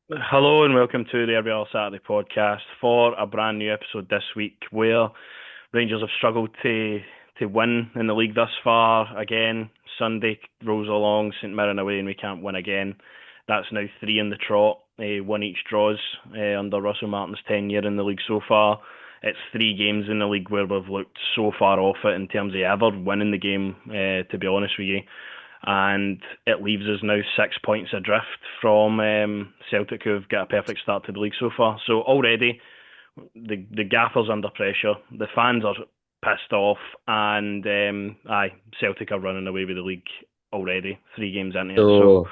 Hello and welcome to the Every Other Saturday podcast for a brand new episode this week where Rangers have struggled to win in the league thus far. Again, Sunday rolls along, St Mirren away and we can't win again. That's now three in the trot, one each draws under Russell Martin's tenure in the league so far. It's three games in the league where we've looked so far off it in terms of ever winning the game, to be honest with you, and it leaves us now 6 points adrift from Celtic, who've got a perfect start to the league so far. So already the gaffer's under pressure, the fans are pissed off, and Celtic are running away with the league already, 3 games into it. So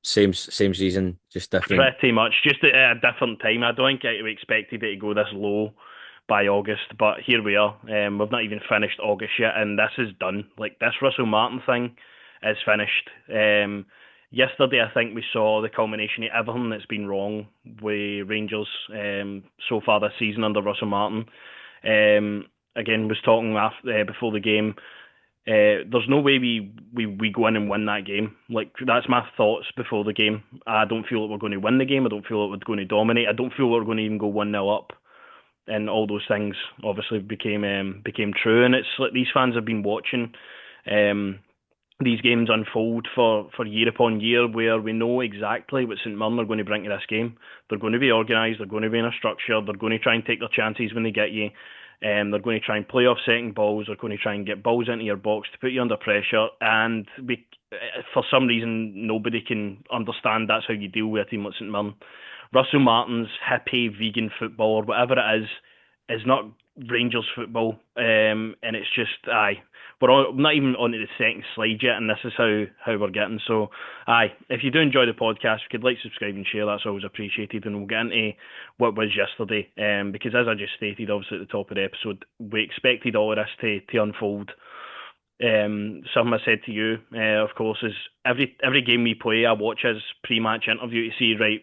So same season, just different. pretty much just at a different time. I don't think we expected it to go this low by August, but here we are. We've not even finished August yet, and this is done. Like, this Russell Martin thing is finished. Yesterday, I think we saw the culmination of everything that's been wrong with Rangers so far this season under Russell Martin. Again, was talking before the game. There's no way we go in and win that game. Like, that's my thoughts before the game. I don't feel that we're going to win the game. I don't feel that we're going to dominate. I don't feel we're going to even go 1-0 up. And all those things obviously became true. And it's like these fans have been watching um, these games unfold for year upon year, where we know exactly what St Mirren are going to bring to this game. They're going to be organised. They're going to be in a structure. They're going to try and take their chances when they get you. They're going to try and play off setting balls. They're going to try and get balls into your box to put you under pressure. And for some reason, nobody can understand that's how you deal with a team like St Mirren. Russell Martin's hippie vegan football or whatever it is not Rangers football. And it's just we're not even onto the second slide yet, and this is how we're getting. So if you do enjoy the podcast, if you could like, subscribe, and share. That's always appreciated, and we'll get into what was yesterday. Because as I just stated, obviously at the top of the episode, we expected all of this to unfold. Something I said to you, of course, is every game we play, I watch his pre-match interview to see, right,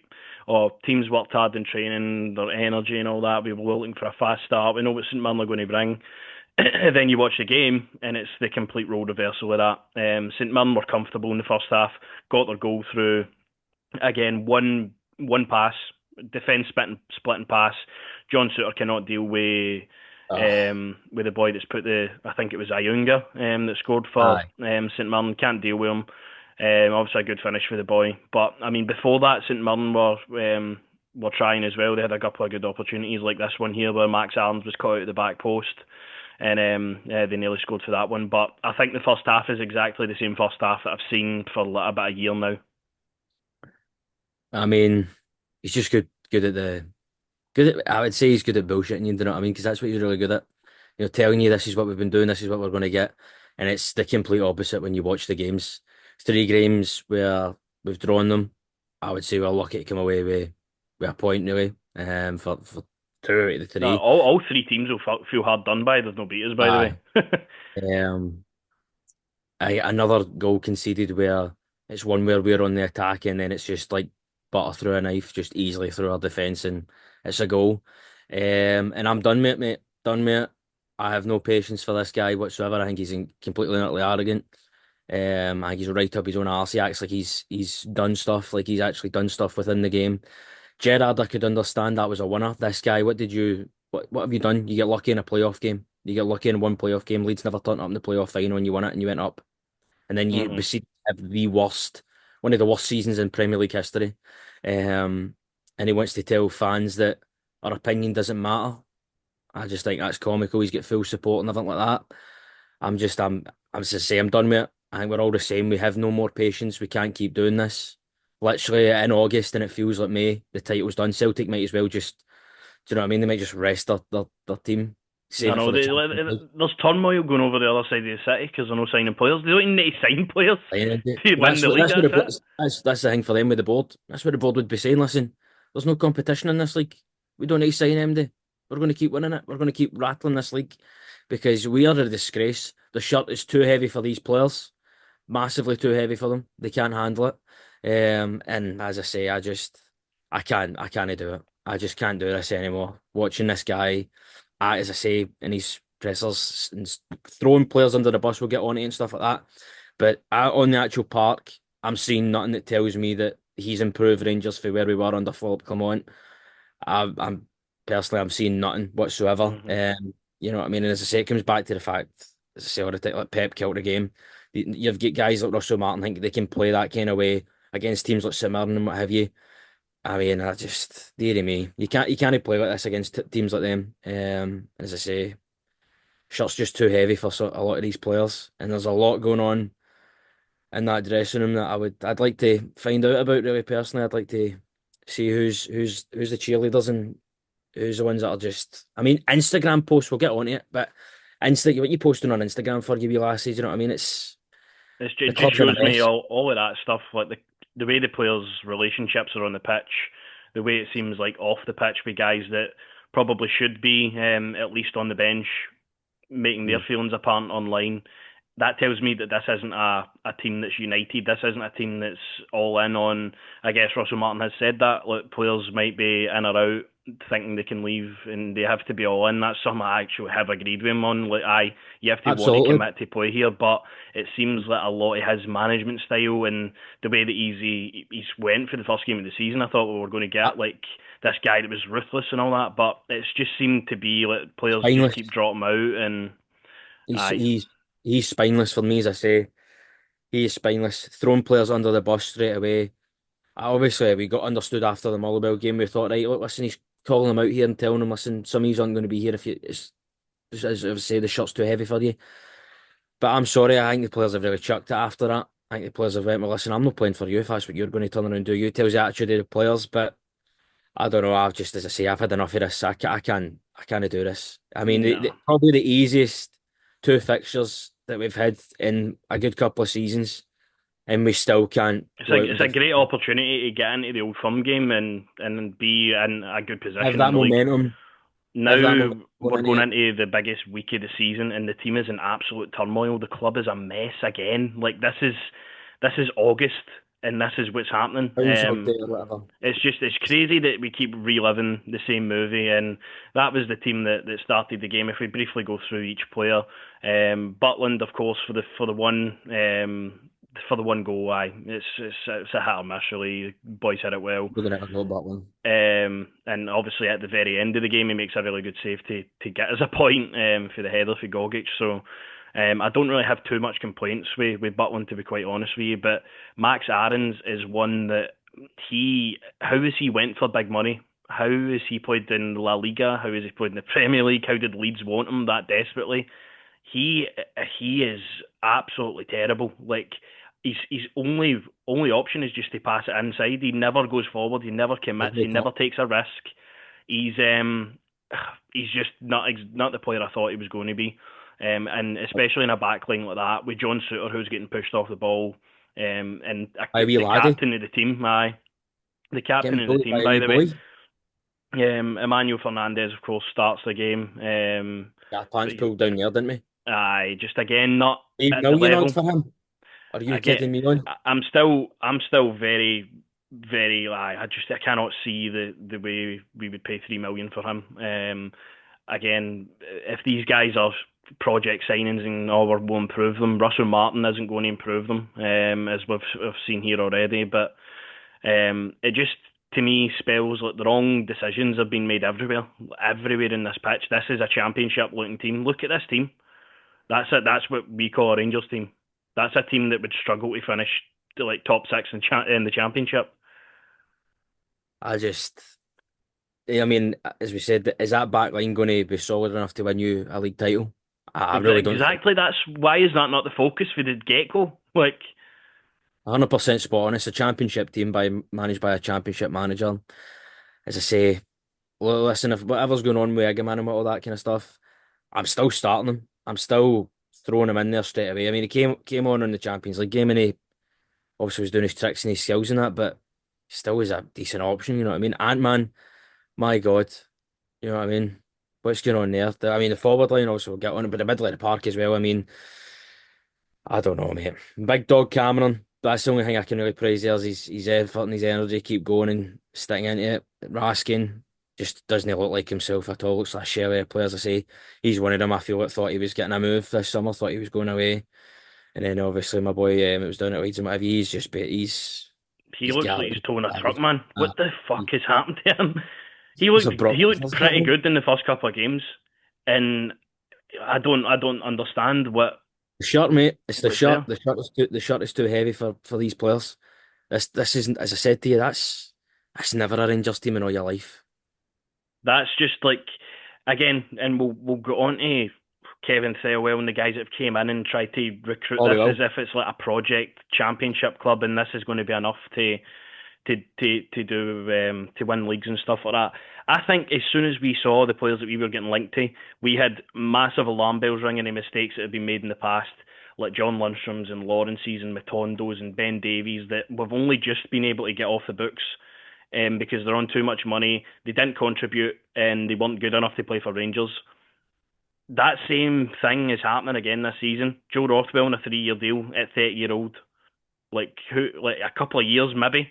teams worked hard in training, their energy and all that. We were looking for a fast start. We know what St Mirren are going to bring. Then you watch the game, and it's the complete role reversal of that. St Mirren were comfortable in the first half, got their goal through. Again, one pass, defence splitting pass. John Suter cannot deal Oh, with the boy that's put I think it was Ayunga that scored for aye. St Mirren. Can't deal with him. Obviously a good finish for the boy, but I mean before that St Mirren were trying as well. They had a couple of good opportunities like this one here where Max Arms was caught out at the back post, and they nearly scored for that one. But I think the first half is exactly the same first half that I've seen for about a year now. I mean, he's just good at I would say he's good at bullshitting, you know what I mean? Because that's what he's really good at. Telling you this is what we've been doing, this is what we're going to get. And it's the complete opposite when you watch the games. Three games where we've drawn them, I would say we're lucky to come away with a point, really, for two out of the three. All three teams will feel hard done by. There's no beaters, by the Aye. way. Um, another goal conceded where it's one where we're on the attack and then it's just like butter through a knife, just easily through our defence and it's a goal. And I'm done with it, mate. Done with it. I have no patience for this guy whatsoever. I think he's completely and utterly arrogant. I think he's right up his own arse. He acts like he's done stuff, like he's actually done stuff within the game. Gerrard, I could understand that was a winner. This guy, what have you done? You get lucky in a playoff game. You get lucky in one playoff game. Leeds never turned up in the playoff final and you won it and you went up. And then you hmm proceed to have one of the worst seasons in Premier League history. And he wants to tell fans that our opinion doesn't matter. I just think that's comical. He's got full support and everything like that. I'm just saying, I'm done with it. I think we're all the same. We have no more patience. We can't keep doing this. Literally in August, and it feels like May. The title's done. Celtic might as well just, do you know what I mean? They might just rest their team, I save it know for the Champions League. there's turmoil going over the other side of the city because they're not signing players. They don't even need to sign players to win the league. That's what That's it. that's the thing for them with the board. That's what the board would be saying. Listen, there's no competition in this league. We don't need to sign MD. We're going to keep winning it. We're going to keep rattling this league because we are a disgrace. The shirt is too heavy for these players, massively too heavy for them. They can't handle it. And as I say, I can't do it. I just can't do this anymore. Watching this guy, as I say, in his pressers and throwing players under the bus, will get on it and stuff like that. But on the actual park, I'm seeing nothing that tells me that he's improved Rangers for where we were under Philip Clement. I'm personally I'm seeing nothing whatsoever. Hmm. You know what I mean? And as I say, it comes back to the fact, as I say all the time, like Pep killed the game. You've got guys like Russell Martin think they can play that kind of way against teams like St Mirren and what have you. I mean, I just dearie me, you can't play like this against teams like them. As I say, shirt's just too heavy for a lot of these players, and there's a lot going on in that dressing room that I'd like to find out about really personally. I'd like to see who's the cheerleaders and who's the ones that are just. I mean, Instagram posts. We'll get on it, but what you posting on Instagram for you lasses? You know what I mean? The It just club's in a shows me mess. all of that stuff, like the way the players' relationships are on the pitch, the way it seems like off the pitch with guys that probably should be at least on the bench making their Mm. feelings apparent online. That tells me that this isn't a team that's united. This isn't a team that's all in on. I guess Russell Martin has said that. Look, players might be in or out thinking they can leave and they have to be all in. That's something I actually have agreed with him on. Like, you have to want to Absolutely. commit to play here, but it seems like a lot of his management style and the way that he's went for the first game of the season. I thought we were going to Uh, get like this guy that was ruthless and all that, but it's just seemed to be like players just Spineless. keep dropping out and He's aye. he's he's spineless for me, as I say. He is spineless. Throwing players under the bus straight away. Obviously, we got understood after the Motherwell game. We thought, right, look, listen, he's calling them out here and telling them, listen, some of you aren't going to be here if you, as I say, the shirt's too heavy for you. But I'm sorry, I think the players have really chucked it after that. I think the players have went, well, listen, I'm not playing for you if that's what you're going to turn around and do. You tells the attitude of the players, but I don't know. I've just, as I say, I've had enough of this. I can't do this. I mean, No. probably the easiest two fixtures that we've had in a good couple of seasons, and we still can't go out and It's a great defend. opportunity to get into the Old Firm game and be in a good Have position in that the league. momentum. Have that Now momentum we're going into going it. into the biggest week of the season, and the team is in absolute turmoil. The club is a mess again. Like this is August, and this is what's happening. Groundhog Day or whatever. It's crazy that we keep reliving the same movie, and that was the team that started the game. If we briefly go through each player, Butland, of course, for the one goal. Aye, it's a hit or miss. Really, boys hit it well. We're gonna have a go about one. And obviously at the very end of the game, he makes a really good save to get us a point for the header for Gogic. So I don't really have too much complaints with Butland, to be quite honest with you. But Max Aarons is one that how has he went for big money? How has he played in La Liga? How has he played in the Premier League? How did Leeds want him that desperately? He he is absolutely terrible. Like his only option is just to pass it inside. He never goes forward. He never commits. He Doesn't never cut. takes a risk. He's he's just not the player I thought he was going to be. And especially in a backline like that with John Souttar who's getting pushed off the ball. And Aye, wee the laddie. captain of the team, the captain Getting of the bullied by team, a by wee the way. boy. Emmanuel Fernandez, of course, starts the game. Got But pants pulled down there, didn't we? aye, just again not 8 at the million odd level. for him. Are you I get. kidding me on? I'm still very. I cannot see the way we would pay 3 million for him. Again, if these guys are project signings and we'll improve them, Russell Martin isn't going to improve them, as we've seen here already. But it just to me spells like the wrong decisions have been made everywhere in this pitch. This is a championship looking team. Look at this team. That's it. That's what we call a Rangers team. That's a team that would struggle to finish to like top six in the championship. I just, I mean, as we said, is that back line going to be solid enough to win you a league title? I really don't think. Exactly. That's why is that not the focus for the get go? Like 100% spot on. It's a championship team managed by a championship manager. As I say, well, listen, if whatever's going on with Igamane and all that kind of stuff, I'm still starting him. I'm still throwing him in there straight away. I mean, he came on in the Champions League game and he obviously was doing his tricks and his skills and that, but still is a decent option. You know what I mean? Ant-Man, my God, you know what I mean? What's going on there? I mean, the forward line also will get on it, but the middle of the park as well. I mean, I don't know, mate. Big dog Cameron. That's the only thing I can really praise there is his effort and his energy, keep going and sticking into it. Raskin just doesn't look like himself at all. Looks like a shell of a player, as I say. He's one of them I feel that thought he was getting a move this summer, thought he was going away. And then obviously my boy, it was down at Leeds and whatever. He's just, he He's looks like Gerrard. he's towing a truck, Garbage. man. Uh, What the fuck he's, has happened to him? he's a bro. He looked He's pretty Gerrard. good in the first couple of games, and I don't understand The shirt, mate. It's the what's shirt. there. The shirt is too heavy for these players. This isn't, as I said to you, that's never a Rangers team in all your life. That's just like again, and we'll go on to Kevin Thelwell and the guys that have came in and tried to recruit Oh this as well. if it's like a project championship club, and this is going to be enough to win leagues and stuff like that. I think as soon as we saw the players that we were getting linked to, we had massive alarm bells ringing of mistakes that had been made in the past, like John Lundstrom's and Lawrence's and Matondo's and Ben Davies that we've only just been able to get off the books because they're on too much money. They didn't contribute and they weren't good enough to play for Rangers. That same thing is happening again this season. Joe Rothwell on a 3 year deal at 30 year old, like who, like a couple of years maybe.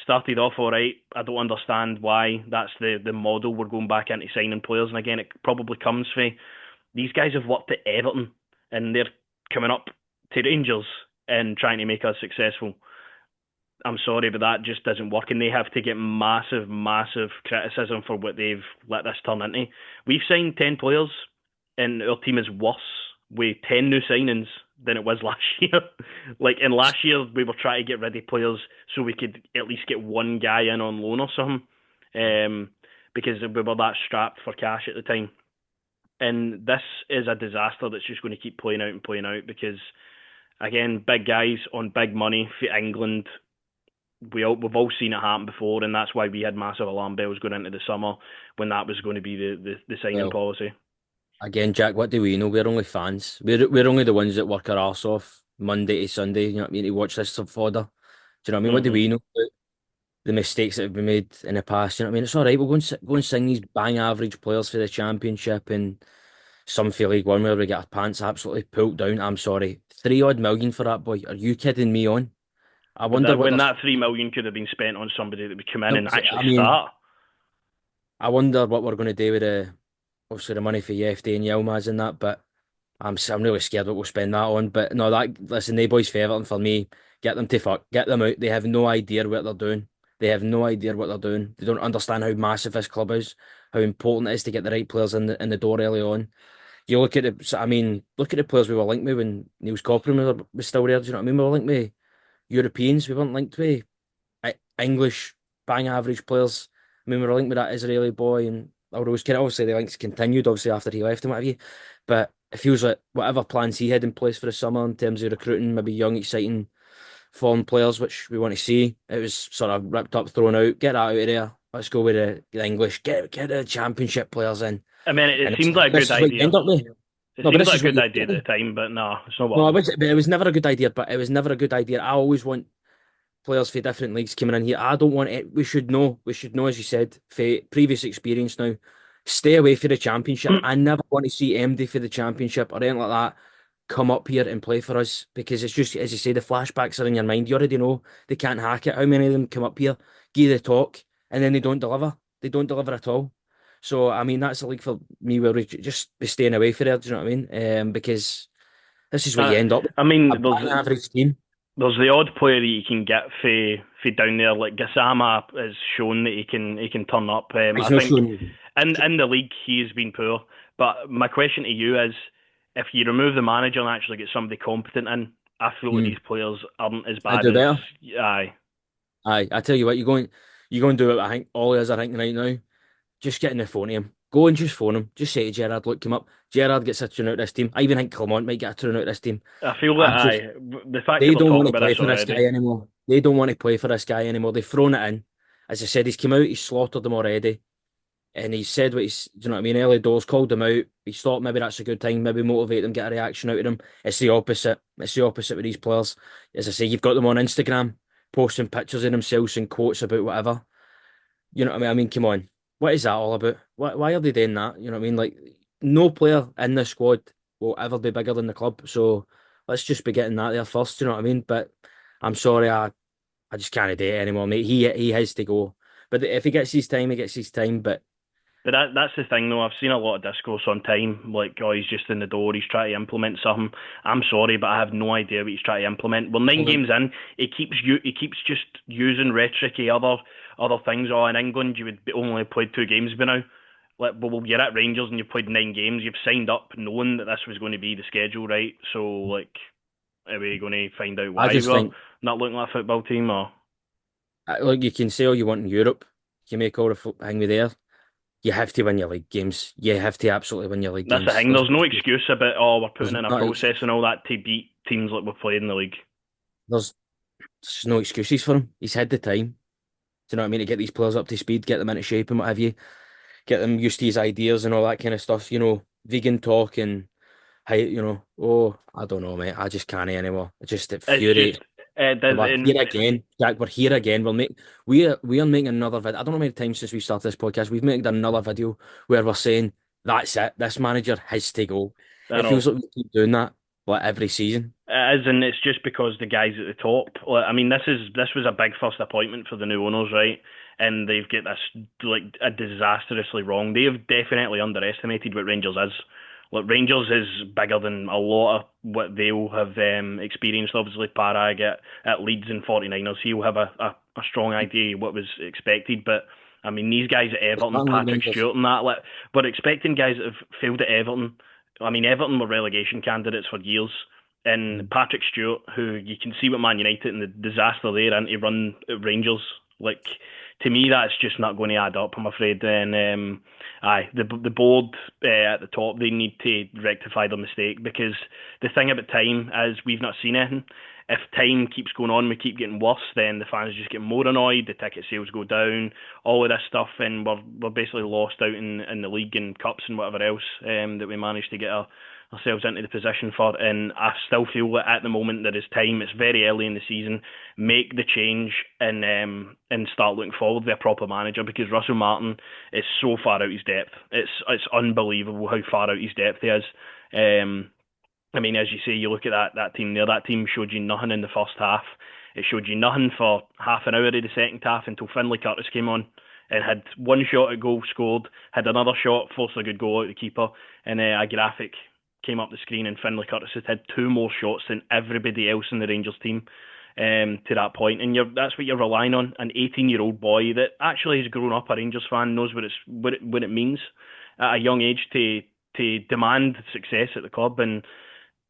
Started off all right. I don't understand why that's the model we're going back into signing players. And again, it probably comes from these guys have worked at Everton and they're coming up to Rangers and trying to make us successful. I'm sorry, but that just doesn't work, and they have to get massive, massive criticism for what they've let this turn into. We've signed 10 players, and our team is worse with 10 new signings than it was last year. Like in last year, we were trying to get rid of players so we could at least get one guy in on loan or something, because we were that strapped for cash at the time. And this is a disaster that's just going to keep playing out and playing out because, again, big guys on big money for England we've all seen it happen before, and that's why we had massive alarm bells going into the summer when that was going to be the signing Well, policy. again, Jack, what do we know? We're only fans. We're only the ones that work our arse off Monday to Sunday. You know what I mean? To watch this sub fodder. Do you know what I mean? What do Hmm. we know about the mistakes that have been made in the past? You know what I mean? It's all right. We'll go and sing these bang average players for the championship and some for League One where we get our pants absolutely pulled down. I'm sorry, 3 odd million for that boy. Are you kidding me? On? I But wonder that what when they're. that 3 million could have been spent on somebody that would come in No, and actually I mean, start. I wonder what we're going to do with the obviously the money for Yefty and Yilmaz and that, but I'm really scared what we'll spend that on. But no, that listen, they boys for Everton for me. Get them to fuck. Get them out. They have no idea what they're doing. They have no idea what they're doing. They don't understand how massive this club is, how important it is to get the right players in the door early on. You look at the, I mean, look at the players we were linked with when Niels Copperman was still there. Do you know what I mean? We were linked with Europeans. We weren't linked with English bang average players. I mean, we were linked with that Israeli boy, and Aldo's kind of obviously the links continued obviously after he left and what have you. But it feels like whatever plans he had in place for the summer in terms of recruiting, maybe young, exciting foreign players, which we want to see, it was sort of ripped up, thrown out. Get that out of there. Let's go with the English. Get the championship players in. I mean, it And seemed like a good this is what you idea. end up with. It No, but seemed this like is a what good you idea end at up the with. time, but no, it's not No, working. but it was never a good idea. But it was never a good idea. I always want players for different leagues coming in here. I don't want it. We should know. We should know, as you said, for previous experience now. Stay away for the championship. I never want to see MD for the championship or anything like that come up here and play for us because it's just, as you say, the flashbacks are in your mind. You already know they can't hack it. How many of them come up here, give the talk, and then they don't deliver? They don't deliver at all. So, I mean, that's a league for me where we just be staying away for it. Do you know what I mean? Because this is what Uh, you end up with. I A mean, bang average team. there's the odd player that you can get for down there, like Gassama has shown that he can turn up. He's I not think showing. in the league he has been poor. But my question to you is, if you remove the manager and actually get somebody competent in, I feel like Hmm. these players aren't as I bad do as better. aye. Aye, I tell you what, you go and do it. I think all is. I think right now, just get in the phone to him. Go and just phone him. Just say to Gerrard, look, come up. Gerrard gets a tune out of this team. I even think Clement might get a tune out of this team. I feel that I'm just, aye. The fact that they we're don't want talking to about play this for this already, guy anymore. They don't want to play for this guy anymore. They've thrown it in. As I said, he's come out. He's slaughtered them already, and he said what he's. Do you know what I mean? Early doors called him out. He thought maybe that's a good thing. Maybe motivate them, get a reaction out of them. It's the opposite. It's the opposite with these players. As I say, you've got them on Instagram posting pictures of themselves and quotes about whatever. You know what I mean? I mean, come on. What is that all about? Why are they doing that? You know what I mean? Like, no player in the squad will ever be bigger than the club. So let's just be getting that there first. You know what I mean? But I'm sorry, I just can't do it anymore, mate. He has to go. But if he gets his time, he gets his time. But But that's the thing though. I've seen a lot of discourse on time, like, oh, he's just in the door, he's trying to implement something. I'm sorry, but I have no idea what he's trying to implement. Well, nine Well, games in, he keeps just using rhetoric, other things. Oh, in England you would be only played 2 games by now. Like, well, you're at Rangers and you've played 9 games. You've signed up knowing that this was going to be the schedule, right? So, like, are we going to find out I why just we're think, not looking like a football team? Or like you can say all you want in Europe, you make all the thing with there. You have to win your league games. You have to absolutely win your league that's the games. thing. There's no excuse about, oh, we're There's putting in a not, process and all that to beat teams like we've played in the league. there's There's no excuses for him. He's had the time. Do you know what I mean? To get these players up to speed, get them into shape and what have you, get them used to his ideas and all that kind of stuff. Vegan talk and how, oh, I don't know, mate. I just can't anymore. It just it It's just infuriates. does We're in here again, Jack. We're here again. We are making another video. I don't know how many times since we started this podcast, we've made another video where we're saying that's it. This manager has to go. I It know feels like we keep doing that like every season. it is, and it's just because the guys at the top. Like, I mean, this was a big first appointment for the new owners, right? And they've got this like a disastrously wrong. They have definitely underestimated what Rangers is. Like, Rangers is bigger than a lot of what they'll have experienced. Obviously, Parag at Leeds and 49ers, he'll have a strong idea what was expected. But I mean, these guys at It's Everton, starting like Patrick Rangers. Stewart and that, like, we're expecting guys that have failed at Everton. I mean, Everton were relegation candidates for years. And Mm. Patrick Stewart, who you can see with Man United and the disaster there, and to run at Rangers, like, to me, that's just not going to add up, I'm afraid. And the board at the top, they need to rectify their mistake, because the thing about time is we've not seen anything. If time keeps going on, we keep getting worse, then the fans just get more annoyed, the ticket sales go down, all of this stuff, and we're basically lost out in the league and cups and whatever else that we managed to get ourselves into the position for. And I still feel that at the moment there is time. It's very early in the season. Make the change and start looking forward to a proper manager, because Russell Martin is so far out his depth. It's unbelievable how far out his depth he is. Um, I mean, as you say, you look at that team there. That team showed you nothing in the first half. It showed you nothing for half an hour of the second half until Finlay Curtis came on and had one shot at goal, scored, had another shot, forced a good goal out the keeper, and a graphic came up the screen, and Finlay Curtis had 2 more shots than everybody else in the Rangers team to that point. And that's what you're relying on, an 18-year-old boy that actually has grown up a Rangers fan, knows what it means at a young age to demand success at the club. And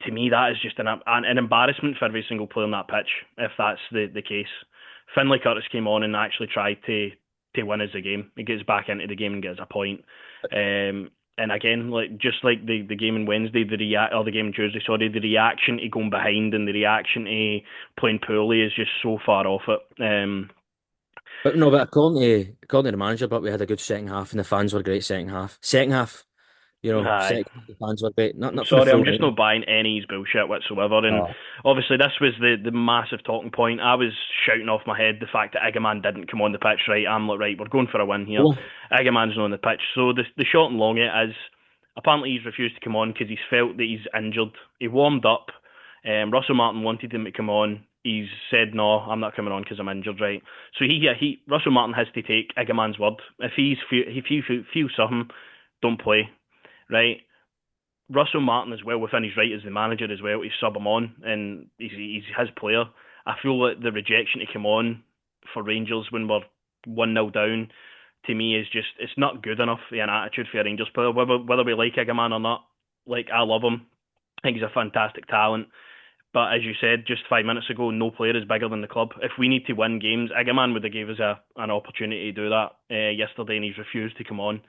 to me, that is just an embarrassment for every single player on that pitch, if that's the case. Finlay Curtis came on and actually tried to win us the game. He gets back into the game and gets a point. And again, like, just like the game on Wednesday, or the game on Tuesday, sorry, the reaction to going behind and the reaction to playing poorly is just so far off it. But no, but according to the manager, but we had a good second half and the fans were great second half. Second half, Aye. second half the fans were great. I'm Not for the sorry, I'm full just 90. not buying any bullshit whatsoever. And Oh, obviously, this was the massive talking point. I was shouting off my head the fact that Igamane didn't come on the pitch, right? I'm like, right, we're going for a win here. oh, Igamane's not on the pitch. So the short and long it is, apparently he's refused to come on because he's felt that he's injured. He warmed up. Russell Martin wanted him to come on. He's said, no, I'm not coming on because I'm injured, right? So Russell Martin has to take Igamane's word. If he feels something, don't play, right? Russell Martin is well within his right as the manager as well to sub him on, and he's his player. I feel like the rejection to come on for Rangers when we're 1-0 down, to me, is just, it's not good enough, an attitude for a Rangers player, whether we like Igamane or not. Like, I love him. I think he's a fantastic talent. But as you said just 5 minutes ago, no player is bigger than the club. If we need to win games, Igamane would have gave us an opportunity to do that yesterday, and he's refused to come on.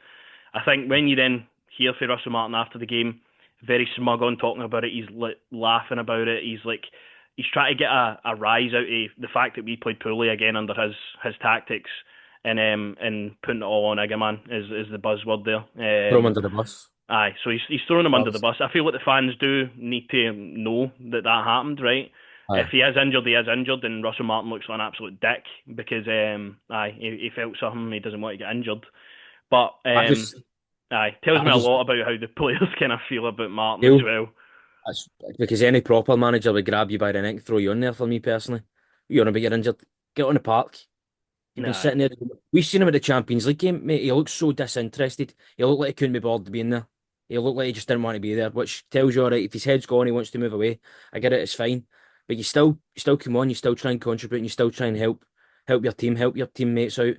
I think when you then hear from Russell Martin after the game, very smug on talking about it, he's laughing about it. He's trying to get a rise out of the fact that we played poorly again under his tactics, and putting it all on Igamane is the buzzword there. throw him under the bus. Aye, so he's throwing him under the Well, bus. I feel like the fans do need to know that happened, right? If aye. he is injured, he is injured, and Russell Martin looks like an absolute dick because he felt something, he doesn't want to get injured. But I just, tells I me a just lot about how the players kind of feel about Martin as feel well. that's because any proper manager would grab you by the neck, throw you on there. For me personally, you want to be get injured, get on the park. He'd been Aye. sitting there. We've seen him at the Champions League game, mate. He looked so disinterested. He looked like he couldn't be bothered being there. He looked like he just didn't want to be there, which tells you, all right, if his head's gone, he wants to move away. I get it, it's fine. But you still come on, you still try and contribute, and you still try and help your team, help your teammates out.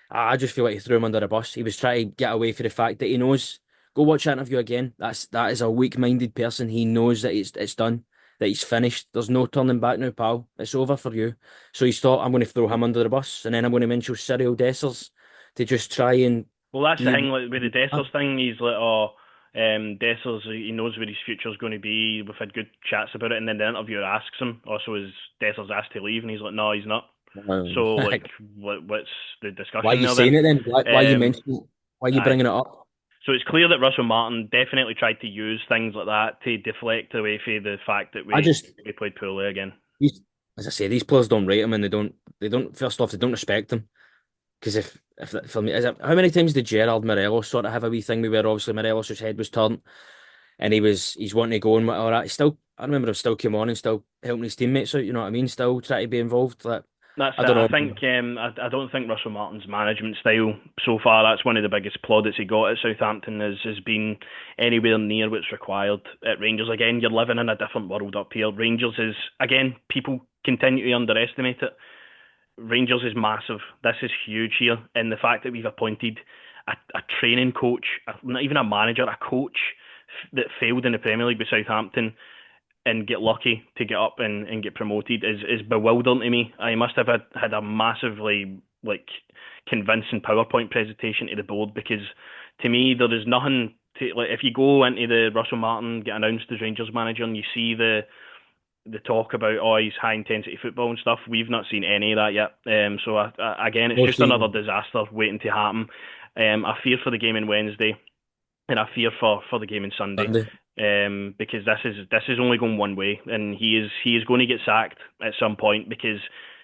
I just feel like he threw him under the bus. He was trying to get away for the fact that he knows. Go watch that interview again. That is a weak-minded person. He knows that it's done, that he's finished. There's no turning back now, pal. It's over for you. So he thought, I'm going to throw him under the bus, and then I'm going to mention Cyril Dessers to just try and Well, that's the be. thing. Like with the Dessers thing, he's like, oh, Dessers, he knows where his future's going to be. We've had good chats about it, and then the interviewer asks him, also, is Dessers asked to leave, and he's like, no, he's not. So, like, what's the Why are discussion you there saying then? it then? Why are you Um, mentioning? Why are you aye. bringing it up? So it's clear that Russell Martin definitely tried to use things like that to deflect away from the fact that I just we played poorly again. these, as I say, these players don't rate him, and they don't. First off, they don't respect him. Because if for me, how many times did Gerrard Morelos sort of have a wee thing where obviously Morelos' head was turned and he's wanting to go and all that. He still, I remember him still came on and still helping his teammates out. You know what I mean? Still trying to be involved. Like, That's I it. don't I know. think I don't think Russell Martin's management style so far. That's one of the biggest plaudits he got at Southampton has been anywhere near what's required at Rangers. Again, you're living in a different world up here. Rangers is again people continue to underestimate it. Rangers is massive. This is huge here, and the fact that we've appointed a training coach, not even a manager, a coach that failed in the Premier League with Southampton and get lucky to get up and get promoted is bewildering to me. I must have had a massively like convincing PowerPoint presentation to the board because to me there is nothing to like if you go into the Russell Martin get announced as Rangers manager and you see the talk about his high intensity football and stuff. We've not seen any of that yet. So again, it's We'll just see. another disaster waiting to happen. I fear for the game on Wednesday, and I fear for the game on Sunday. Sunday. Because this is only going one way, and he is going to get sacked at some point. Because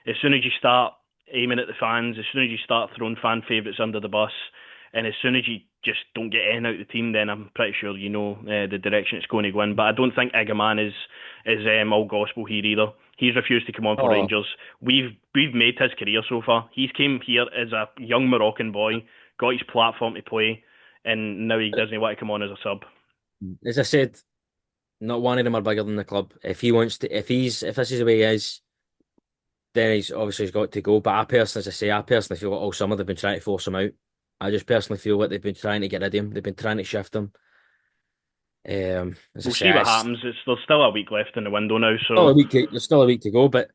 as soon as you start aiming at the fans, as soon as you start throwing fan favourites under the bus, and as soon as you just don't get in out of the team, then I'm pretty sure you know the direction it's going to go in. But I don't think Igamane is all gospel here either. He's refused to come on for Oh, Rangers. We've made his career so far. He's came here as a young Moroccan boy, got his platform to play, and now he doesn't want to come on as a sub. as I said, not one of them are bigger than the club. If he wants to, if this is the way he is, then he's got to go. But as I say, I personally feel like all summer they've been trying to force him out. I just personally feel like they've been trying to get rid of him. They've been trying to shift him. As I We'll see say, what happens. There's still a week left in the window now, still so a week there's still a week to go. But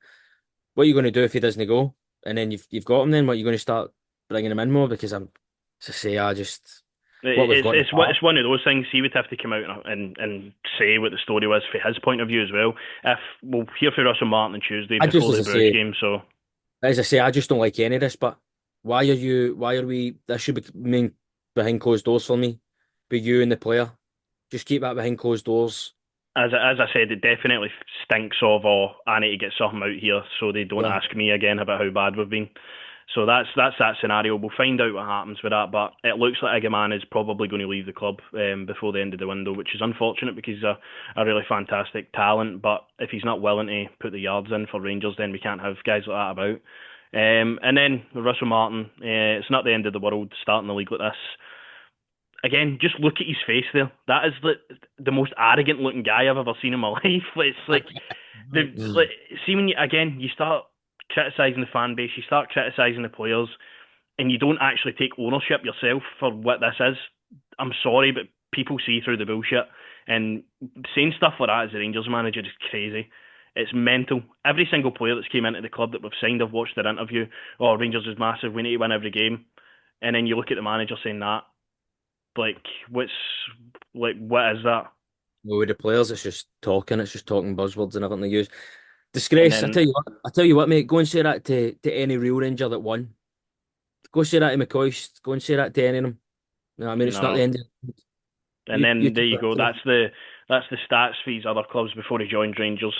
what are you going to do if he doesn't go? And then you've got him. Then what are you going to start bringing him in more? Because as I say, I just what we've got in the it's past. one of those things. He would have to come out and say what the story was from his point of view as well. If we'll hear from Russell Martin on Tuesday I just before the Bruges game, so as I say, I just don't like any of this. But why are you? Why are we? This should be main behind closed doors for me. Be you and the player. Just keep that behind closed doors. as I said, it definitely stinks of. Oh, I need to get something out here so they don't Yeah. ask me again about how bad we've been. So that's that scenario. We'll find out what happens with that, but it looks like Eggman is probably going to leave the club before the end of the window, which is unfortunate because he's a really fantastic talent. But if he's not willing to put the yards in for Rangers, then we can't have guys like that about. And then with Russell Martin, it's not the end of the world starting the league like this. Again, just look at his face there. That is the most arrogant looking guy I've ever seen in my life. It's like Mm. see when you again you start criticizing the fan base, you start criticizing the players, and you don't actually take ownership yourself for what this is. I'm sorry, but people see through the bullshit, and saying stuff like that as a Rangers manager is crazy. It's mental. Every single player that's came into the club that we've signed, I've watched their interview. Oh, Rangers is massive. We need to win every game. And then you look at the manager saying that. Like, what's what is that? No, with the players, it's just talking. It's just talking buzzwords and everything they use. And Disgrace. I then tell you what. I tell you what, mate. Go and say that to any real Ranger that won. Go say that to McCoist. Go and say that to any of them. No, I mean it's not the no. end. And You then there keep you it go. to them. That's the stats for these other clubs before he joined Rangers.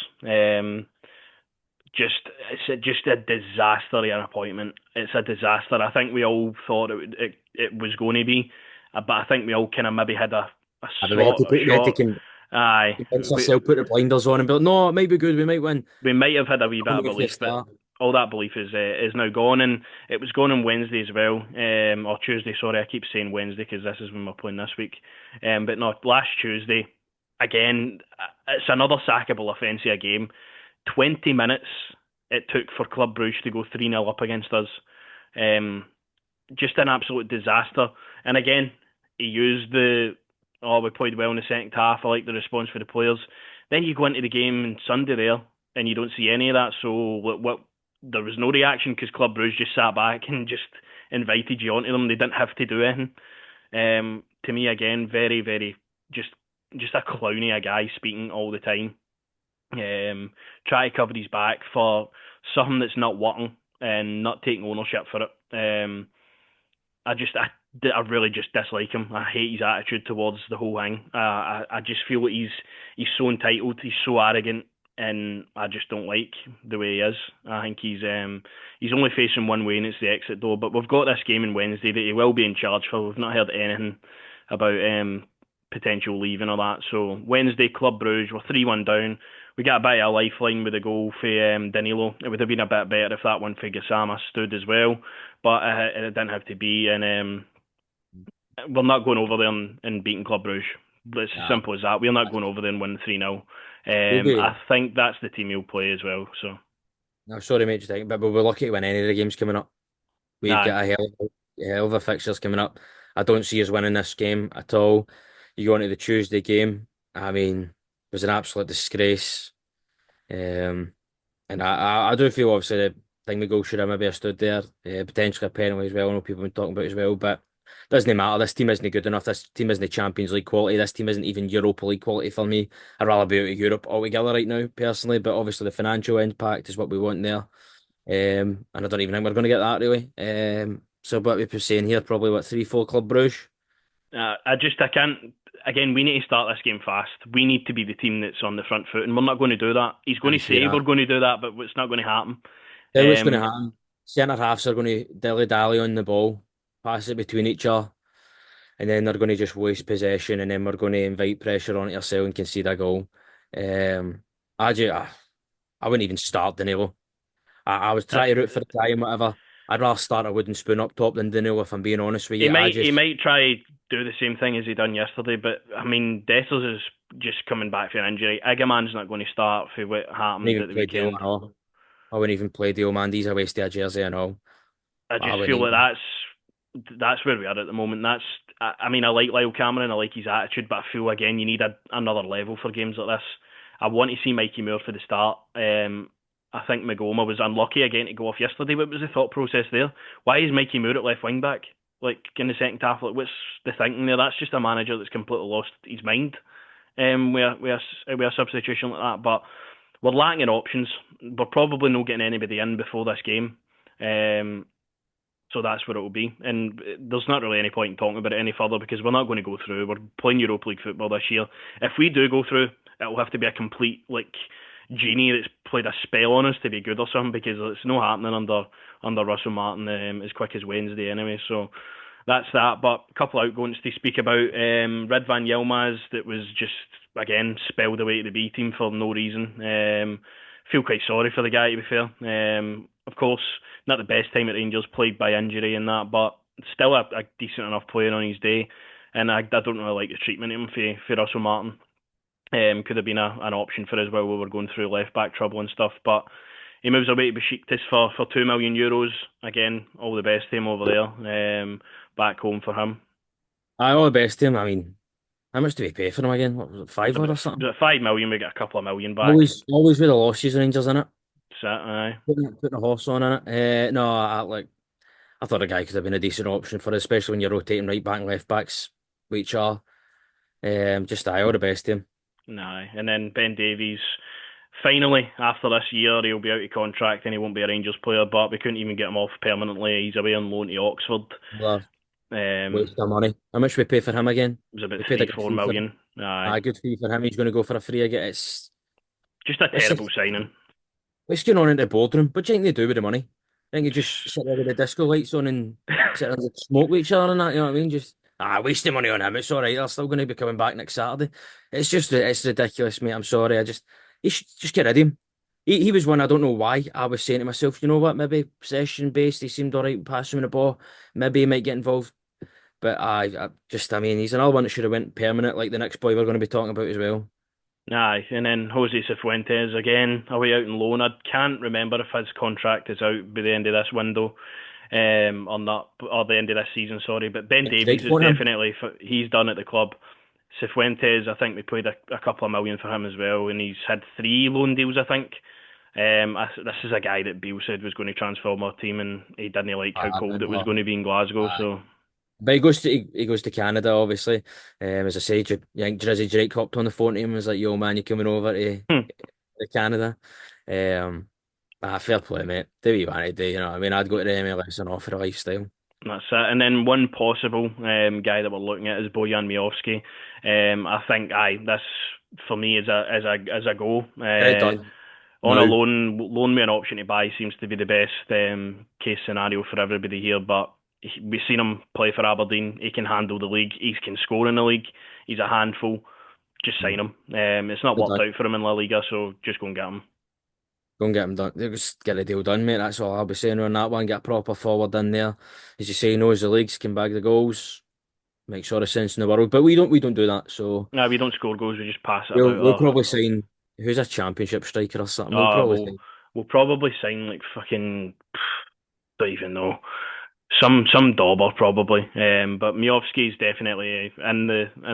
Just it's just a disaster of an appointment. It's a disaster. I think we all thought it was going to be, but I think we all kind of maybe had a We had to sort put, we had to short. Aye, convince ourselves, put the blinders on, and be like, no, it might be good. We might win. we might have had a wee bit Only of if you belief, but start. all that belief is now gone, and it was gone on Wednesday as well, or Tuesday. Sorry, I keep saying Wednesday because this is when we're playing this week. But no, last Tuesday, again, it's another sackable offence of a game. 20 minutes it took for Club Brugge to go 3-0 up against us. Um, just an absolute disaster. And again, he used we played well in the second half. I like the response for the players. Then you go into the game on Sunday there, and you don't see any of that. So what there was no reaction because Club Brugge just sat back and just invited you onto them. They didn't have to do anything. To me, again, very, very just a clowny a guy speaking all the time. Try to cover his back for something that's not working and not taking ownership for it. I really just dislike him. I hate his attitude towards the whole thing. I just feel that he's so entitled, he's so arrogant, and I just don't like the way he is. I think he's only facing one way, and it's the exit door. But we've got this game on Wednesday that he will be in charge for. We've not heard anything about potential leaving or that. So Wednesday, Club Brugge, we're 3-1 down. We got a bit of a lifeline with a goal for Danilo. It would have been a bit better if that one for Gassama stood as well, but it didn't have to be. And we're not going over there and beating Club Brugge. It's as Nah, simple as that. We're not going over there and winning 3-0. we'll be. I think that's the team he'll play as well. So, No, sorry, mate, just thinking, but we'll be lucky to win any of the games coming up. We've aye. got a hell of a fixtures coming up. I don't see us winning this game at all. You go into the Tuesday game. I mean, it was an absolute disgrace. Um, and I do feel obviously the thing the goal should have maybe have stood there. Potentially a penalty as well. I know people have been talking about it as well, but it doesn't matter. This team isn't good enough. This team isn't Champions League quality. This team isn't even Europa League quality for me. I'd rather be out of Europe altogether right now, personally. But obviously the financial impact is what we want there. And I don't even think we're going to get that really. So what we're saying here, probably what 3-4 Club Brugge. I can't. Again, we need to start this game fast. We need to be the team that's on the front foot, and we're not going to do that. He's going I to see say we're that. going to do that, but it's not going to happen. Then what's going to Um, happen? Centre halves are going to dilly dally on the ball, pass it between each other, and then they're going to just waste possession, and then we're going to invite pressure onto ourselves and concede a goal. Um, I wouldn't even start Danilo. I was uh, trying to root for the guy and whatever. I'd rather start a wooden spoon up top than Danilo, if I'm being honest with he you. I might he just might try do the same thing as he done yesterday, but I mean, Dessers is just coming back from an injury. Igamane's not going to start for what wouldn't happened even at the play Dio weekend. and all. I wouldn't even play Dio, man. He's a waste of a jersey and all. I I just wouldn't feel like even. that's where we are at the moment. I mean, I like Lyle Cameron, I like his attitude, but I feel again you need another level for games like this. I want to see Mikey Moore for the start. I think Magoma was unlucky again to go off yesterday. What was the thought process there? Why is Mikey Moore at left wing back? Like in the second half, like what's the thinking there? That's just a manager that's completely lost his mind. With a substitution like that, but we're lacking in options. We're probably not getting anybody in before this game. Um, so that's what it will be. And there's not really any point in talking about it any further because we're not going to go through. We're playing Europa League football this year. If we do go through, it will have to be a complete like genie that's played a spell on us to be good or something because it's not happening under Russell Martin as quick as Wednesday anyway. So that's that. But a couple of outgoings to speak about. Red Van Yilmaz that was just again spelled away to the B team for no reason. Feel quite sorry for the guy to be fair. Of course, not the best time at Rangers, plagued by injury and that, but still a decent enough player on his day. And I don't really like the treatment of him for Russell Martin. Could have been an option for us while we were going through left back trouble and stuff, but he moves away to Besiktas for €2 million. Again, all the best to him over there. Back home for him. I all the best to him. I mean, how much do we pay for him again? What was it, It was five about, or it something? was 5 million. We get a couple of million back. Always with the losses, Rangers in it. So, aye. Putting a horse on in it. No, I thought a guy could have been a decent option for it, especially when you're rotating right back and left backs, which are just all the best to him. Nah. And then Ben Davies, finally, after this year, he'll be out of contract and he won't be a Rangers player, but we couldn't even get him off permanently. He's away on loan to Oxford. Well, Um, waste of money. How much we pay for him again? it was about We paid a three, good four fee for million. Aye. a good fee for him. He's going to go for a free again. Just a It's terrible just signing. what's going on in the boardroom? What do you think they do with the money? I think you just sit there with the disco lights on and sit there and smoke with each other and that. You know what I mean? Just wasting money on him. It's all right. They're still going to be coming back next Saturday. It's ridiculous, mate. I'm sorry. You should just get rid of him. He was one. I don't know why. I was saying to myself, you know what? Maybe possession based. He seemed all right passing the ball. Maybe he might get involved. But I mean, he's another one that should have went permanent, like the next boy we're going to be talking about as well. Aye, and then Jose Cifuentes again, away out on loan. I can't remember if his contract is out by the end of this window, or not, or the end of this season. Sorry, but Ben Davies Drake is want him. definitely he's done at the club. Cifuentes, I think we paid a couple of million for him as well, and he's had three loan deals, I think. This is a guy that Beale said was going to transform our team, and he didn't like how I cold it was remember. going to be in Glasgow. So, But he goes to Canada, obviously. As I say, I think Drizzy Drake hopped on the phone to him and was like, "Yo, man, you coming over to Canada?" Um, Fair play, mate. Do what you want to do. You know, what I mean, I'd go to the MLS and offer a lifestyle. that's it. And then one possible guy that we're looking at is Bojan Miovski. I think this for me is a go. Get it done On a now. loan with an option to buy seems to be the best case scenario for everybody here. But we've seen him play for Aberdeen. He can handle the league. He can score in the league. He's a handful. Just sign him. It's not Get it worked done. out for him in La Liga, so just go and get him. Go and get him done. Just get the deal done, mate. That's all I'll be saying on that one. Get a proper forward in there. As you say, he knows the leagues, can bag the goals, makes all the sense in the world. But we don't do that. So No, we don't score goals. We just pass it we'll about. we'll probably sign who's a championship striker or something. We'll Uh, probably we'll sign. we'll probably sign like fucking don't even know. Some dauber probably. But Miovski's definitely in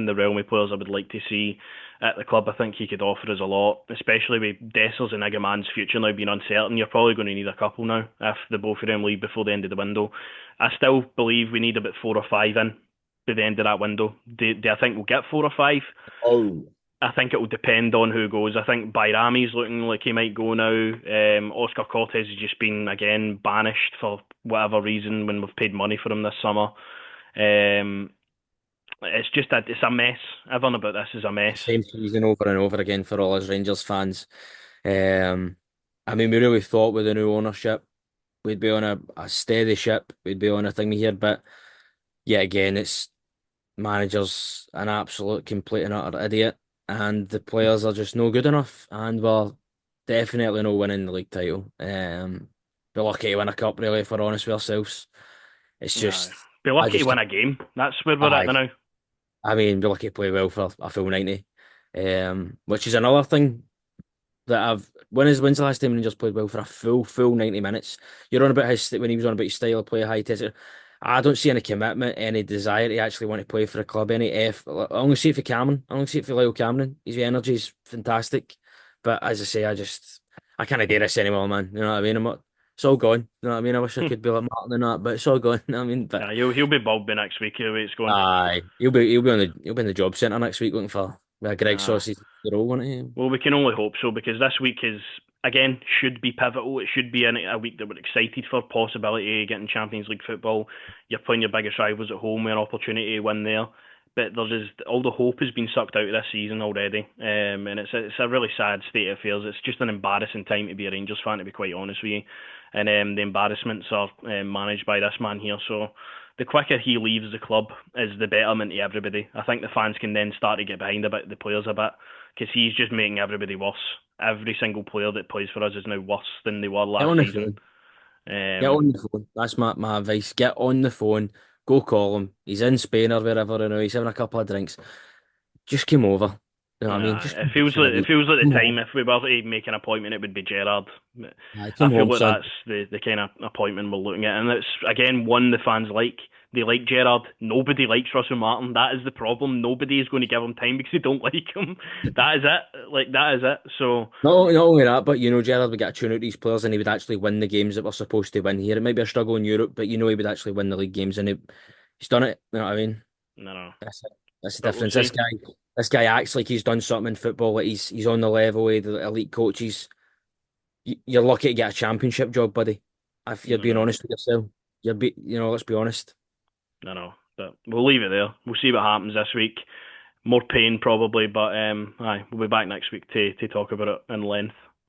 the realm of players I would like to see at the club. I think he could offer us a lot, especially with Dessers and Igamane's future now being uncertain. You're probably going to need a couple now if the both of them leave before the end of the window. I still believe we need about 4 or 5 in by the end of that window. Do I think we'll get 4 or 5? Oh, I think it will depend on who goes. I think Bayrami's looking like he might go now. Oscar Cortez has just been again banished for whatever reason when we've paid money for him this summer. Um, it's just that it's a mess. Everything about this is a mess. same season over and over again for all us Rangers fans. Um, I mean, we really thought with the new ownership we'd be on a steady ship. We'd be on a thing here, but yet again, it's manager's an absolute complete and utter idiot, and the players are just no good enough, and we're definitely no winning the league title. Be lucky to win a cup, really, if we're honest with ourselves. It's Aye. just, Be I lucky to just, win a game. That's where we're at aye. now. I mean, be lucky to play well for a full 90. Which is another thing that when's the last time Rangers played well for a full 90 minutes? You're on about his when he was on about his style of play, high intensity. I don't see any commitment, any desire to actually want to play for a club, any I only see it for Cameron. I only see it for Lyle Cameron. His energy is fantastic. But as I say, I can't do this anymore, man. You know what I mean? It's all gone. You know what I mean? I wish I could be like Martin and that, but it's all gone. You know what I mean? But Yeah, he'll be Bobby next week. The way it's going. aye, he'll be in the job centre next week looking for Greg Uh, Sauce's role, won't he? Well, we can only hope so because this week is again should be pivotal. It should be a week that we're excited for. Possibility of getting Champions League football. You're playing your biggest rivals at home with an opportunity to win there. But there's just all the hope has been sucked out of this season already, and it's a really sad state of affairs. It's just an embarrassing time to be a Rangers fan, to be quite honest with you. And the embarrassments are managed by this man here. So the quicker he leaves the club is the betterment to everybody. I think the fans can then start to get behind about the players a bit because he's just making everybody worse. Every single player that plays for us is now worse than they were Get last on the season. phone. Get Um, on the phone. That's my advice. Get on the phone. Go call him. He's in Spain or wherever, you know. He's having a couple of drinks. Just come over. You know what I mean? Just it come over feels for a like week. the Come time home. if we were to make an appointment, it would be Gerrard. Aye, I come feel home, like son. that's the kind of appointment we're looking at, and it's again one the fans like. They like Gerrard. Nobody likes Russell Martin. That is the problem. Nobody is going to give him time because they don't like him. That is it. Like that is it. So Not only that, but you know, Gerrard would get a tune out these players and he would actually win the games that we're supposed to win here. It might be a struggle in Europe, but you know he would actually win the league games and he's done it. You know what I mean? no, no. That's it. That's the But we'll difference. see. This guy acts like he's done something in football, like he's on the level with the elite coaches. You're lucky to get a championship job, buddy. If you're No, being no, honest with yourself, let's be honest. no, no. But we'll leave it there. We'll see what happens this week. More pain probably, but aye, we'll be back next week to talk about it in length.